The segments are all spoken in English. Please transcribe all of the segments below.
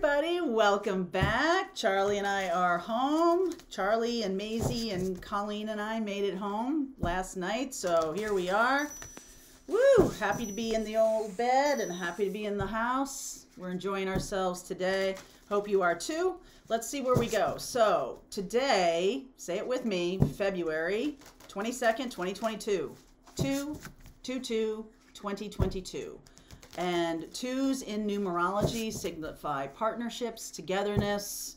everybody, welcome back. Charlie and I are home. Charlie and Maisie and Colleen and I made it home last night, so here we are. Woo! Happy to be in the old bed and happy to be in the house. We're enjoying ourselves today. Hope you are too. Let's see where we go. So today, say it with me, February 22nd, 2022. 2/22/2022. And twos in numerology signify partnerships, togetherness,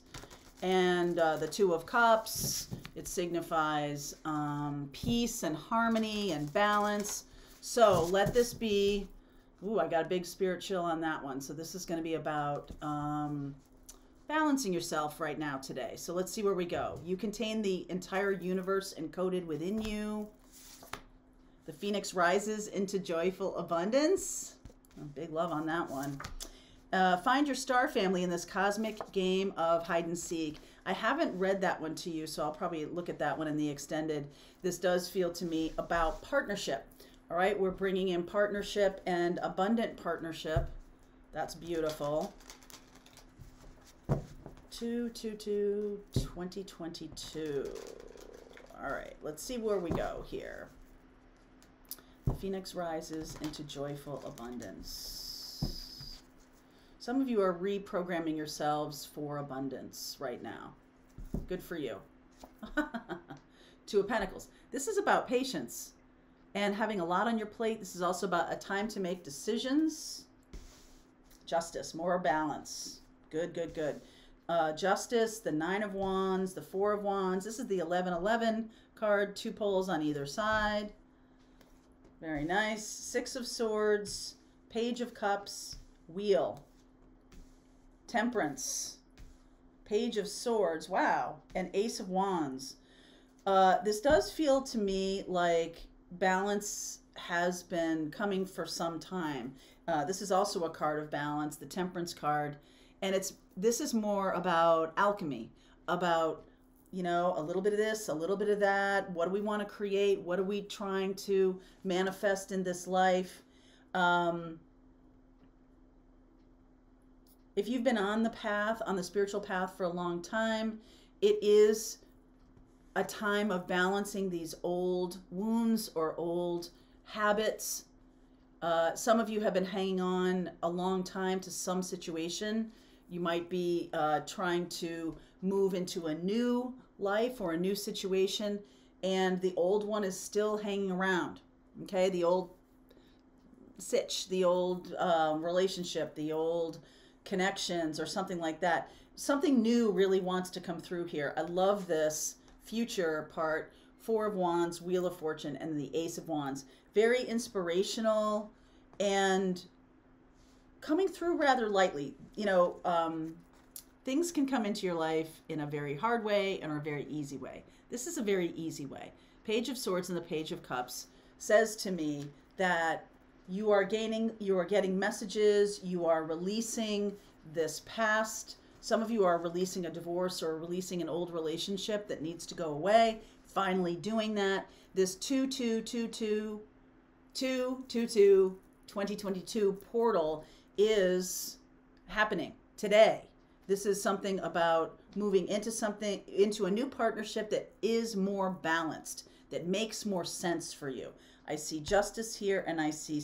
and the Two of Cups, it signifies peace and harmony and balance. So let this be, ooh, I got a big spirit chill on that one. So this is going to be about balancing yourself right now today. So let's see where we go. You contain the entire universe encoded within you. The phoenix rises into joyful abundance. Big love on that one. Find your star family in this cosmic game of hide and seek. I haven't read that one to you, so I'll probably look at that one in the extended. This does feel to me about partnership. All right, we're bringing in partnership and abundant partnership. That's beautiful. 2/22/2022. All right, let's see where we go here. The phoenix rises into joyful abundance. Some of you are reprogramming yourselves for abundance right now. Good for you. Two of Pentacles. This is about patience and having a lot on your plate. This is also about a time to make decisions. Justice, more balance. Good, good, good. Justice, the Nine of Wands, the Four of Wands. This is the 11/11 card, two poles on either side. Very nice. Six of Swords, Page of Cups, Wheel, Temperance, Page of Swords, wow, and Ace of Wands. This does feel to me like balance has been coming for some time. This is also a card of balance, the Temperance card, and this is more about alchemy, about, you know, a little bit of this, a little bit of that. What do we want to create? What are we trying to manifest in this life? If you've been on the path, on the spiritual path for a long time, it is a time of balancing these old wounds or old habits. Some of you have been hanging on a long time to some situation. You might be trying to move into a new life or a new situation, and the old one is still hanging around. Okay, the old sitch, the old relationship, the old connections, or something like that. Something new really wants to come through here. I love this future part. Four of Wands, Wheel of Fortune, and the Ace of Wands. Very inspirational and coming through rather lightly. You know, things can come into your life in a very hard way and a very easy way. This is a very easy way. Page of Swords and the Page of Cups says to me that you are getting messages, you are releasing this past. Some of you are releasing a divorce or releasing an old relationship that needs to go away. Finally doing that. This 2/22/2022 portal is happening today. This is something about moving into a new partnership that is more balanced, that makes more sense for you. I see Justice here, and I see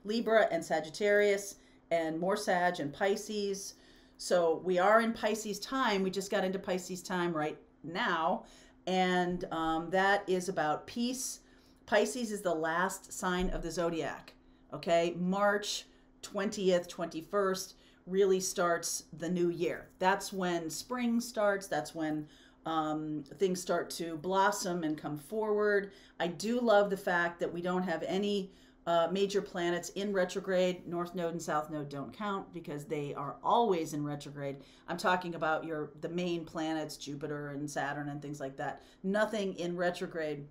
Libra and Sagittarius, and more Sag and Pisces. So we are in Pisces time. We just got into Pisces time right now, and that is about peace. Pisces is the last sign of the zodiac. Okay, March 20th, 21st really starts the new year. That's when spring starts. That's when things start to blossom and come forward. I do love the fact that we don't have any major planets in retrograde. North Node and South Node don't count because they are always in retrograde. I'm talking about the main planets, Jupiter and Saturn and things like that. Nothing in retrograde.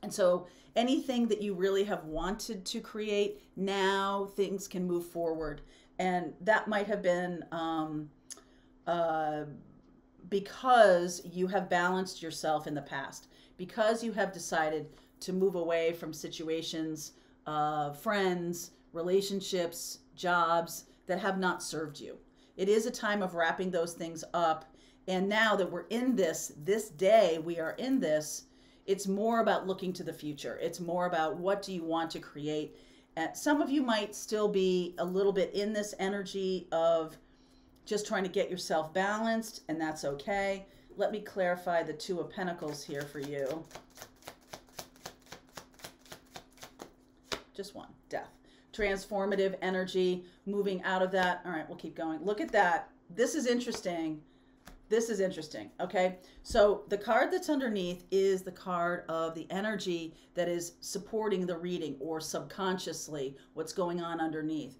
And so anything that you really have wanted to create, now things can move forward. And that might have been because you have balanced yourself in the past, because you have decided to move away from situations, friends, relationships, jobs that have not served you. It is a time of wrapping those things up. And now that we're in this day, we are in this, it's more about looking to the future. It's more about what do you want to create. And some of you might still be a little bit in this energy of just trying to get yourself balanced, and that's okay. Let me clarify the Two of Pentacles here for you. Just one, death. Transformative energy, moving out of that. All right, we'll keep going. Look at that. This is interesting. This is interesting, okay? So the card that's underneath is the card of the energy that is supporting the reading, or subconsciously what's going on underneath.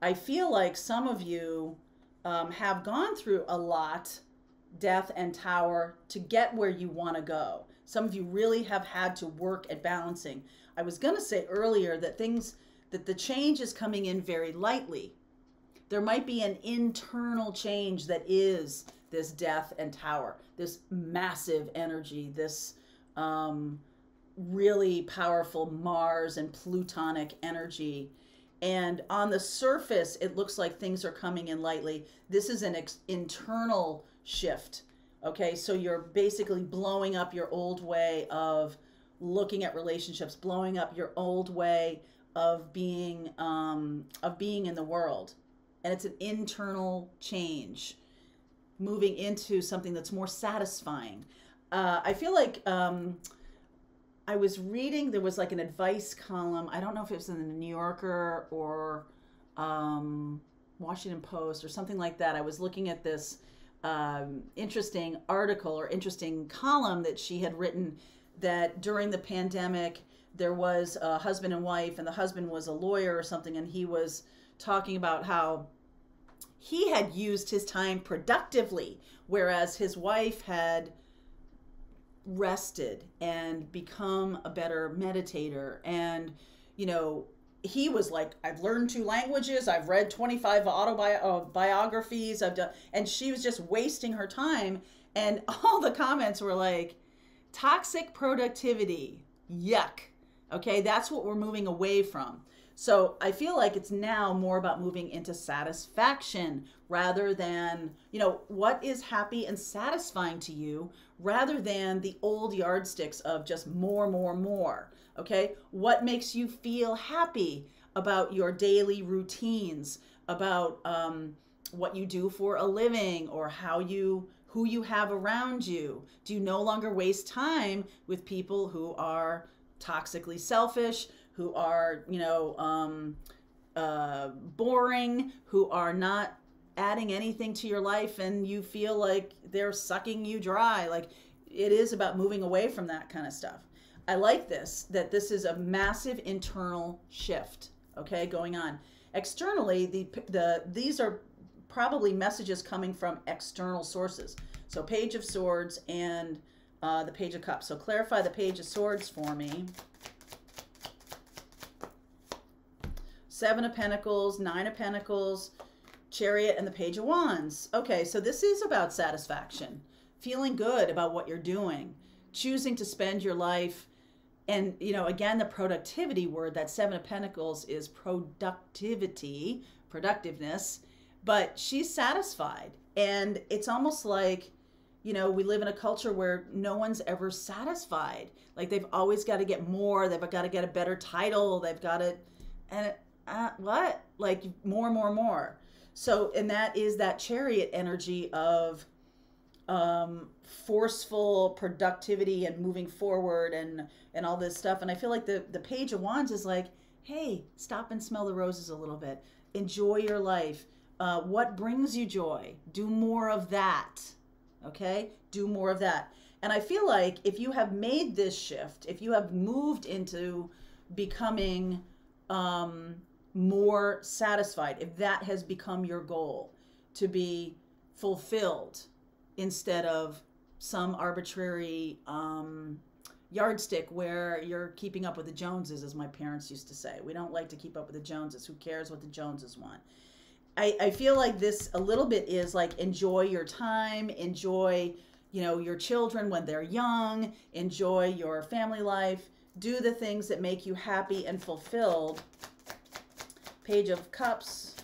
I feel like some of you have gone through a lot, death and tower, to get where you want to go. Some of you really have had to work at balancing. I was going to say earlier that the change is coming in very lightly. There might be an internal change that is this death and tower, this massive energy, this really powerful Mars and Plutonic energy. And on the surface, it looks like things are coming in lightly. This is an internal shift. Okay, so you're basically blowing up your old way of looking at relationships, blowing up your old way of being in the world. And it's an internal change, moving into something that's more satisfying. I feel like I was reading, there was like an advice column. I don't know if it was in the New Yorker or Washington Post or something like that. I was looking at this interesting article or interesting column that she had written, that during the pandemic, there was a husband and wife, and the husband was a lawyer or something, and he was talking about how he had used his time productively, whereas his wife had rested and become a better meditator. And, you know, he was like, I've learned 2 languages, I've read 25 autobiographies, I've done, and she was just wasting her time. And all the comments were like, toxic productivity, yuck. Okay, that's what we're moving away from. So I feel like it's now more about moving into satisfaction rather than, you know, what is happy and satisfying to you, rather than the old yardsticks of just more, more, more. Okay, what makes you feel happy about your daily routines, about what you do for a living, or who you have around you? Do you no longer waste time with people who are toxically selfish, who are, you know, boring, who are not adding anything to your life, and you feel like they're sucking you dry? Like, it is about moving away from that kind of stuff. I like this, that this is a massive internal shift, okay, going on. Externally, these are probably messages coming from external sources. So Page of Swords and the Page of Cups. So clarify the Page of Swords for me. 7 of Pentacles, 9 of Pentacles, Chariot, and the Page of Wands. Okay, so this is about satisfaction, feeling good about what you're doing, choosing to spend your life. And, you know, again, the productivity word, that 7 of Pentacles is productivity, productiveness, but she's satisfied. And it's almost like, you know, we live in a culture where no one's ever satisfied. Like, they've always got to get more. They've got to get a better title. They've got to, and what? Like, more, more, more. So, and that is that Chariot energy of forceful productivity and moving forward and all this stuff. And I feel like the Page of Wands is like, hey, stop and smell the roses a little bit. Enjoy your life. What brings you joy? Do more of that. Okay? Do more of that. And I feel like if you have made this shift, if you have moved into becoming more satisfied, if that has become your goal, to be fulfilled instead of some arbitrary yardstick where you're keeping up with the Joneses, as my parents used to say. We don't like to keep up with the Joneses. Who cares what the Joneses want? I feel like this a little bit is like, enjoy your time, enjoy, you know, your children when they're young, enjoy your family life, do the things that make you happy and fulfilled. Page of Cups,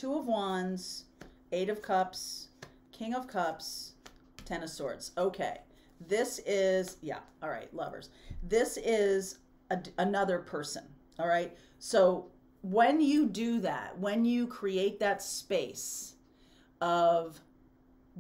Two of Wands, Eight of Cups, King of Cups, Ten of Swords. Okay. This is, yeah, all right, lovers. This is another person, all right? So when you do that, when you create that space of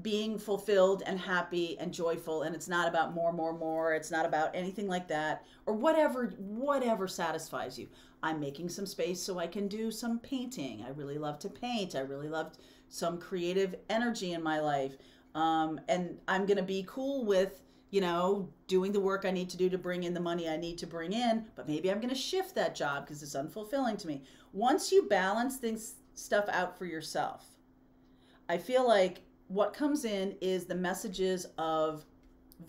being fulfilled and happy and joyful, and it's not about more, it's not about anything like that, or whatever satisfies you. I'm making some space so I can do some painting. I really love to paint. I really love some creative energy in my life. And I'm going to be cool with, you know, doing the work I need to do to bring in the money I need to bring in, but maybe I'm going to shift that job because it's unfulfilling to me. Once you balance stuff out for yourself, I feel like what comes in is the messages of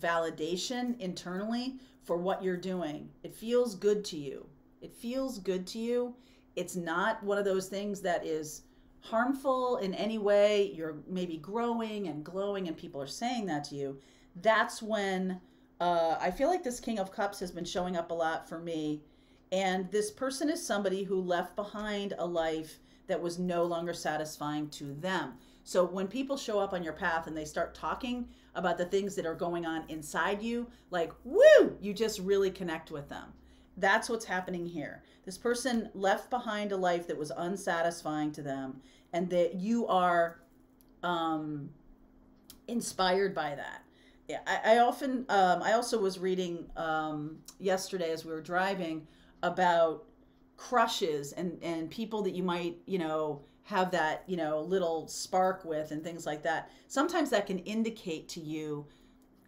validation internally for what you're doing. It feels good to you. It feels good to you. It's not one of those things that is harmful in any way. You're maybe growing and glowing and people are saying that to you. That's when I feel like this King of Cups has been showing up a lot for me. And this person is somebody who left behind a life that was no longer satisfying to them. So when people show up on your path and they start talking about the things that are going on inside you, like, woo, you just really connect with them. That's what's happening here. This person left behind a life that was unsatisfying to them, and that you are inspired by that. Yeah, I also was reading yesterday as we were driving about crushes and people that you might, you know, have that, you know, little spark with and things like that. Sometimes that can indicate to you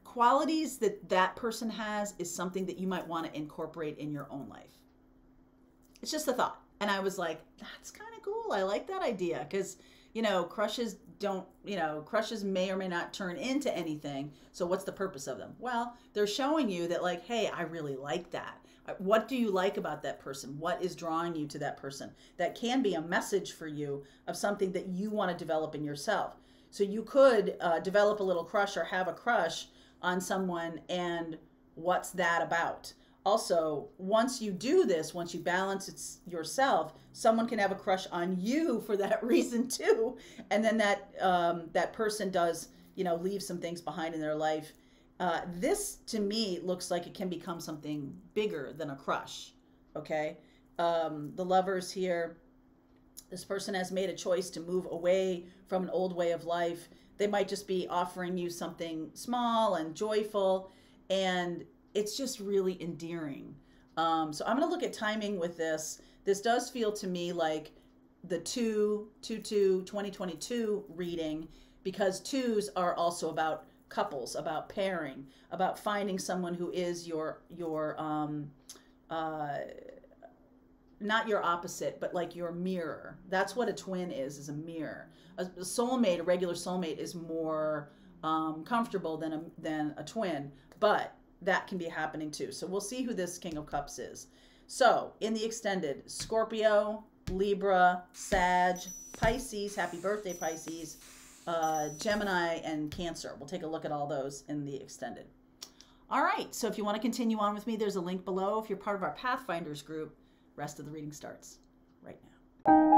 qualities that that person has is something that you might want to incorporate in your own life. It's just a thought. And I was like, that's kind of cool. I like that idea because, you know, crushes may or may not turn into anything. So what's the purpose of them? Well, they're showing you that, like, hey, I really like that. What do you like about that person? What is drawing you to that person? That can be a message for you of something that you want to develop in yourself. So you could develop a little crush or have a crush on someone, and what's that about? Also, once you do this, once you balance it yourself, someone can have a crush on you for that reason too. And then that person does, you know, leave some things behind in their life. This to me looks like it can become something bigger than a crush. Okay. The lovers here, this person has made a choice to move away from an old way of life. They might just be offering you something small and joyful, and it's just really endearing. So I'm going to look at timing with this. This does feel to me like the 2022 reading, because twos are also about couples, about pairing, about finding someone who is your not your opposite, but like your mirror. That's what a twin is a mirror. A soulmate, a regular soulmate, is more comfortable than a twin, but that can be happening too. So we'll see who this King of Cups is. So in the extended, Scorpio, Libra, Sag, Pisces, happy birthday Pisces, Gemini, and Cancer. We'll take a look at all those in the extended. All right, so if you want to continue on with me, there's a link below. If you're part of our Pathfinders group, rest of the reading starts right now.